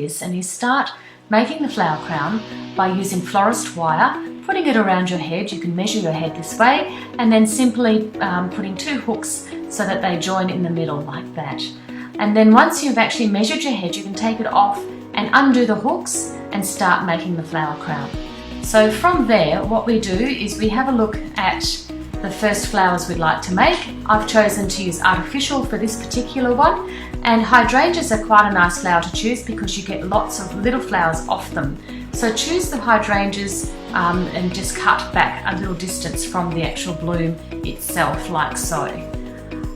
this, and you start making the flower crown by using florist wire, putting it around your head. You can measure your head this way, and then simply putting 2 hooks so that they join in the middle like that. And then once you've actually measured your head, you can take it off and undo the hooks and start making the flower crown. So from there, what we do is we have a look at the first flowers we'd like to make. I've chosen to use artificial for this particular one, and hydrangeas are quite a nice flower to choose because you get lots of little flowers off them. So choose the hydrangeas and just cut back a little distance from the actual bloom itself, like so.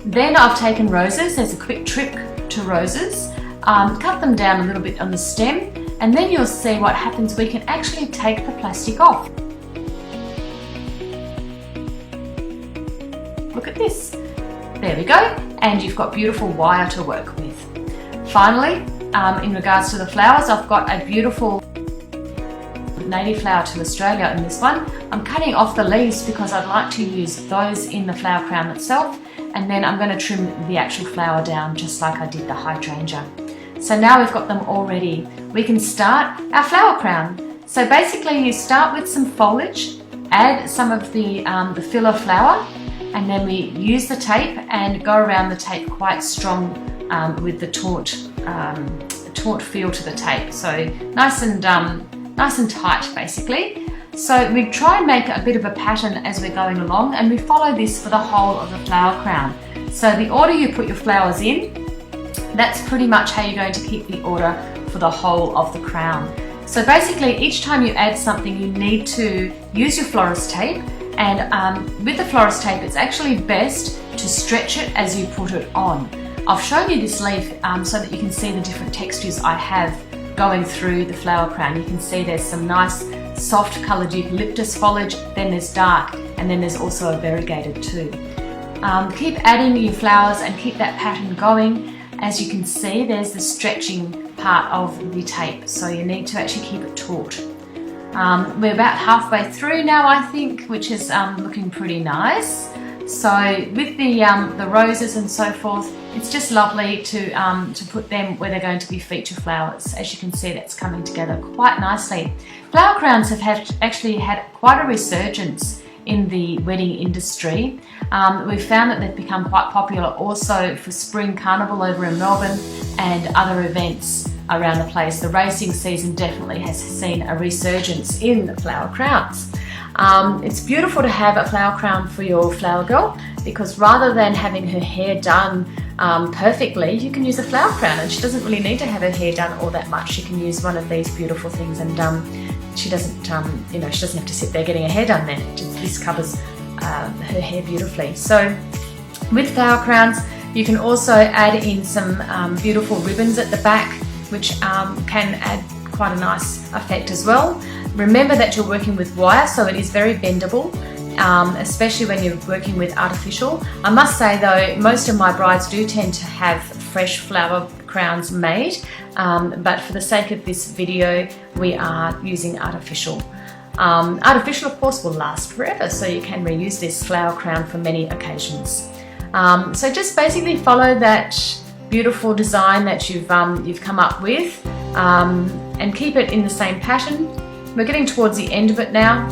Then I've taken roses. There's a quick trick to roses. Cut them down a little bit on the stem, and then you'll see what happens. We can actually take the plastic off. Look at this. There we go, and you've got beautiful wire to work with. Finally, in regards to the flowers, I've got a beautiful native flower to Australia in this one. I'm cutting off the leaves because I'd like to use those in the flower crown itself, and then I'm going to trim the actual flower down just like I did the hydrangea. So now we've got them all ready. We can start our flower crown. So basically you start with some foliage, add some of the filler flower, and then we use the tape and go around the tape quite strong with the taut feel to the tape. So nice and tight basically. So we try and make a bit of a pattern as we're going along, and we follow this for the whole of the flower crown. So the order you put your flowers in, that's pretty much how you're going to keep the order for the whole of the crown. So basically each time you add something, you need to use your florist tape, and with the florist tape it's actually best to stretch it as you put it on. I've shown you this leaf so that you can see the different textures I have going through the flower crown. You can see there's some nice soft coloured eucalyptus foliage, then there's dark, and then there's also a variegated too. Keep adding your flowers and keep that pattern going. As you can see, there's the stretching part of the tape, so you need to actually keep it taut. We're about halfway through now, I think, which is looking pretty nice. So with the roses and so forth, it's just lovely to put them where they're going to be feature flowers. As you can see, that's coming together quite nicely. Flower crowns have actually had quite a resurgence in the wedding industry. We've found that they've become quite popular also for spring carnival over in Melbourne and other events around the place. The racing season definitely has seen a resurgence in the flower crowns. It's beautiful to have a flower crown for your flower girl, because rather than having her hair done perfectly, you can use a flower crown, and she doesn't really need to have her hair done all that much. She can use one of these beautiful things, and she doesn't, she doesn't have to sit there getting her hair done then. This covers her hair beautifully. So with flower crowns, you can also add in some beautiful ribbons at the back, which can add quite a nice effect as well. Remember that you're working with wire, so it is very bendable, especially when you're working with artificial. I must say though, most of my brides do tend to have fresh flower crowns made, but for the sake of this video, we are using artificial. Artificial, of course, will last forever, so you can reuse this flower crown for many occasions. So just basically follow that beautiful design that you've come up with, and keep it in the same pattern. We're getting towards the end of it now,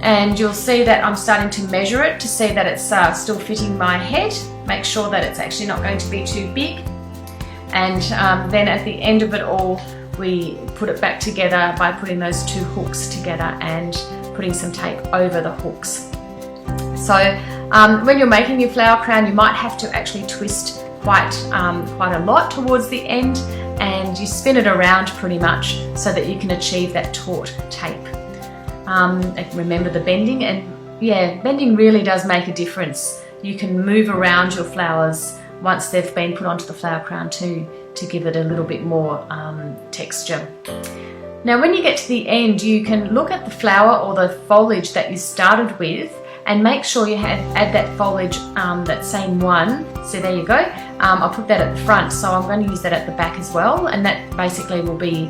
and you'll see that I'm starting to measure it to see that it's still fitting my head. Make sure that it's actually not going to be too big, and then at the end of it all, we put it back together by putting those 2 hooks together and putting some tape over the hooks. So when you're making your flower crown, you might have to actually twist quite a lot towards the end, and you spin it around pretty much so that you can achieve that taut tape. Remember the bending, and yeah, bending really does make a difference. You can move around your flowers once they've been put onto the flower crown too, to give it a little bit more texture. Now when you get to the end, you can look at the flower or the foliage that you started with and make sure you add that foliage, that same one. So there you go. I'll put that at the front, so I'm going to use that at the back as well, and that basically will be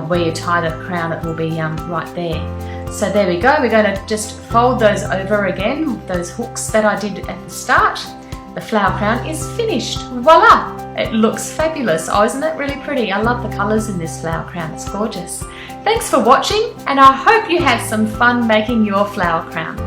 where you tie the crown. It will be right there. So there we go. We're going to just fold those over again, those hooks that I did at the start. The flower crown is finished. Voila! It looks fabulous. Oh, isn't it really pretty? I love the colours in this flower crown. It's gorgeous. Thanks for watching, and I hope you have some fun making your flower crown.